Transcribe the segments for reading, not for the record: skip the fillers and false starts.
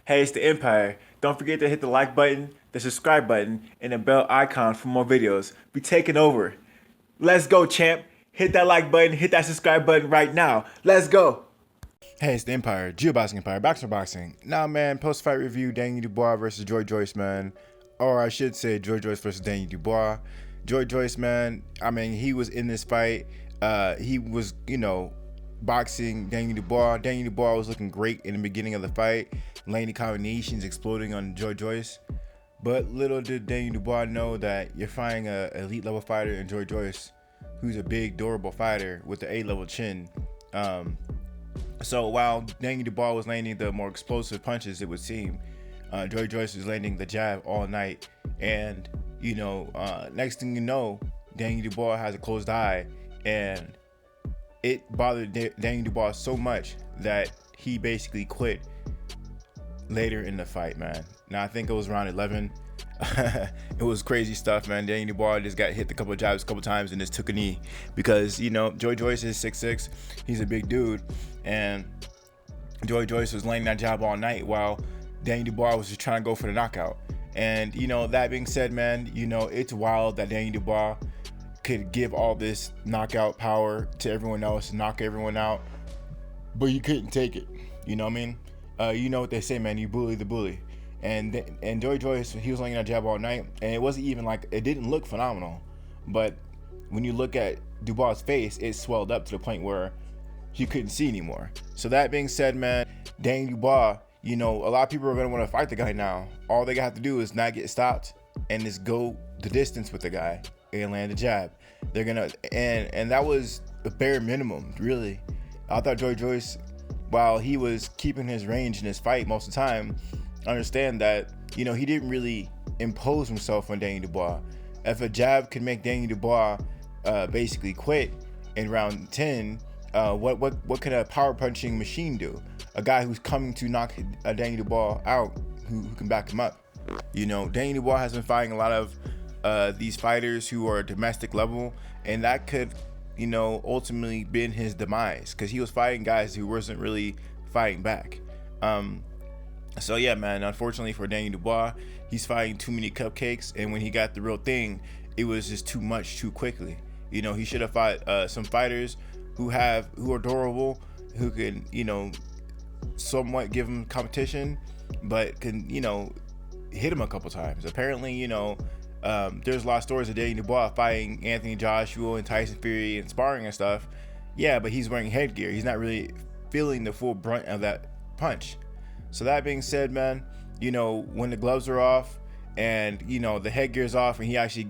Hey, it's the Empire. Don't forget to hit the like button, the subscribe button, and the bell icon for more videos. We taking over. Let's go, champ. Hit that like button, hit that subscribe button right now. Let's go. Hey, it's the Empire, Geoboxing Empire, Boxer Boxing. Nah, man, post-fight review, Daniel Dubois versus Joyce, man. Or I should say Joyce versus Daniel Dubois. Joyce, man, I mean, he was in this fight. He was, boxing Daniel Dubois. Daniel Dubois was looking great in the beginning of the fight, landing combinations, exploding on Joyce. But little did Daniel Dubois know that you're fighting a elite level fighter in Joyce, who's a big, durable fighter with the A-level chin. So while Daniel Dubois was landing the more explosive punches, it would seem, Joyce was landing the jab all night. And, next thing you know, Daniel Dubois has a closed eye, and it bothered Daniel Dubois so much that he basically quit later in the fight, man. Now, I think it was round 11. It was crazy stuff, man. Daniel Dubois just got hit a couple of jabs a couple times and just took a knee because, Joyce is 6'6". He's a big dude. And Joyce was laying that jab all night while Daniel Dubois was just trying to go for the knockout. And, that being said, man, it's wild that Daniel Dubois could give all this knockout power to everyone else, knock everyone out, but you couldn't take it. You know what I mean? You know what they say, man, you bully the bully. And Joyce, he was laying that jab all night, and it wasn't even like, it didn't look phenomenal. But when you look at Dubois' face, it swelled up to the point where he couldn't see anymore. So that being said, man, Daniel Dubois, a lot of people are going to want to fight the guy now. All they have to do is not get stopped and just go the distance with the guy and land a jab. They're going to, and that was the bare minimum, really. I thought Joyce, while he was keeping his range in his fight most of the time, understand that, he didn't really impose himself on Daniel Dubois. If a jab could make Daniel Dubois basically quit in round 10, what can a power punching machine do? A guy who's coming to knock Daniel Dubois out, who can back him up. Daniel Dubois has been fighting a lot of these fighters who are domestic level, and that could, ultimately been his demise because he was fighting guys who wasn't really fighting back. So yeah, man, unfortunately for Daniel Dubois, he's fighting too many cupcakes, and when he got the real thing, it was just too much too quickly. He should have fought some fighters who are durable, who can, somewhat give him competition, but can, hit him a couple times. Apparently, there's a lot of stories of Daniel Dubois fighting Anthony Joshua and Tyson Fury and sparring and stuff. Yeah, but he's wearing headgear. He's not really feeling the full brunt of that punch. So that being said, man, when the gloves are off and, the headgear's off and he actually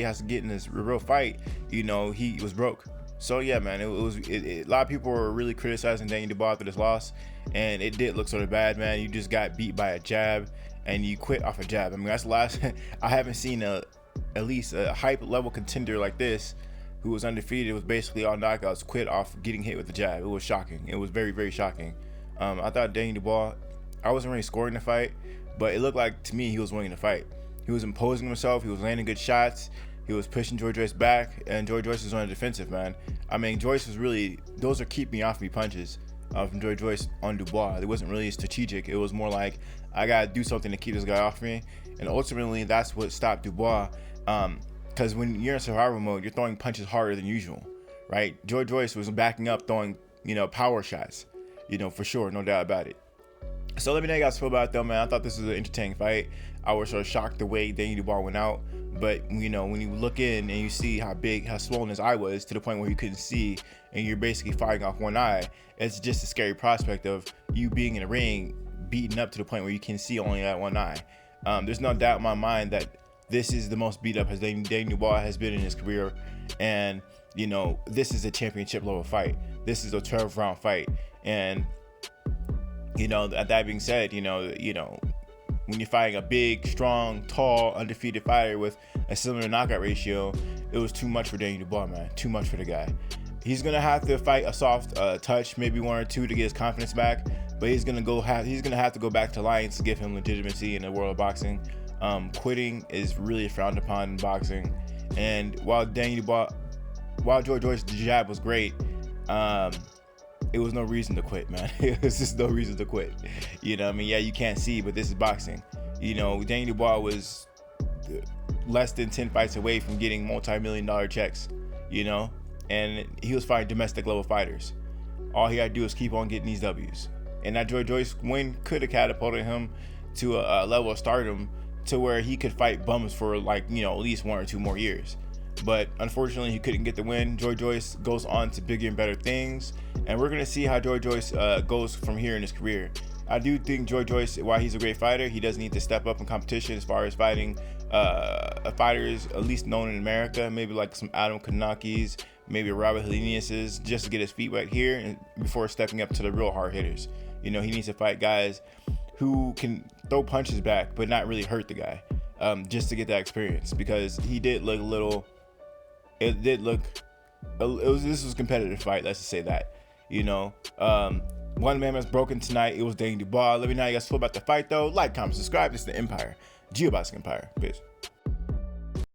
has to get in this real fight, he was broke. So yeah, man, a lot of people were really criticizing Daniel Dubois after this loss, and it did look sort of bad, man. You just got beat by a jab and you quit off a jab. I mean, that's the last I haven't seen at least a hype level contender like this who was undefeated, was basically all knockouts, quit off getting hit with the jab. It was shocking. It was very, very shocking. I thought Daniel Dubois, I wasn't really scoring the fight, but it looked like to me he was winning the fight. He was imposing himself. He was landing good shots. He was pushing Joyce back, and Joyce was on the defensive, man. I mean, Joyce was really, those are keep me off me punches from Joyce on Dubois. It wasn't really strategic. It was more like, I got to do something to keep this guy off me. And ultimately, that's what stopped Dubois. Because when you're in survival mode, you're throwing punches harder than usual, right? Joyce was backing up, throwing, power shots, for sure, no doubt about it. So let me know how you guys feel about it, though, man. I thought this was an entertaining fight. I was sort of shocked the way Daniel Dubois went out. But, when you look in and you see how swollen his eye was to the point where you couldn't see and you're basically fighting off one eye, it's just a scary prospect of you being in a ring, beaten up to the point where you can see only that one eye. There's no doubt in my mind that this is the most beat up as Daniel Dubois has been in his career. And, this is a championship level fight. This is a 12 round fight. And, that being said, when you're fighting a big, strong, tall, undefeated fighter with a similar knockout ratio, it was too much for Daniel Dubois, man. Too much for the guy. He's gonna have to fight a soft touch, maybe one or two to get his confidence back. But he's gonna have to go back to Lions to give him legitimacy in the world of boxing. Quitting is really frowned upon in boxing. And while Joyce's jab was great, it was no reason to quit, man. It was just no reason to quit. You know what I mean? Yeah, you can't see, but this is boxing. You know, Daniel Dubois was less than 10 fights away from getting multi-million-dollar checks, you know, and he was fighting domestic level fighters. All he had to do is keep on getting these W's. And that Joyce win could have catapulted him to a level of stardom to where he could fight bums for, like, you know, at least 1 or 2 more years. But unfortunately, he couldn't get the win. Joyce goes on to bigger and better things, and we're gonna see how Joyce goes from here in his career. I do think Joyce, while he's a great fighter, he does need to step up in competition as far as fighting fighters at least known in America, maybe like some Adam Kanakis, maybe Robert Helenius's, just to get his feet wet here and before stepping up to the real hard hitters. You know, he needs to fight guys who can throw punches back but not really hurt the guy, just to get that experience, because he did look a little. This was a competitive fight, let's just say that. You know, one man was broken tonight. It was Daniel Dubois. Let me know how you guys feel about the fight, though. Like, comment, subscribe. This is the Empire, Geoboxing Empire. Peace.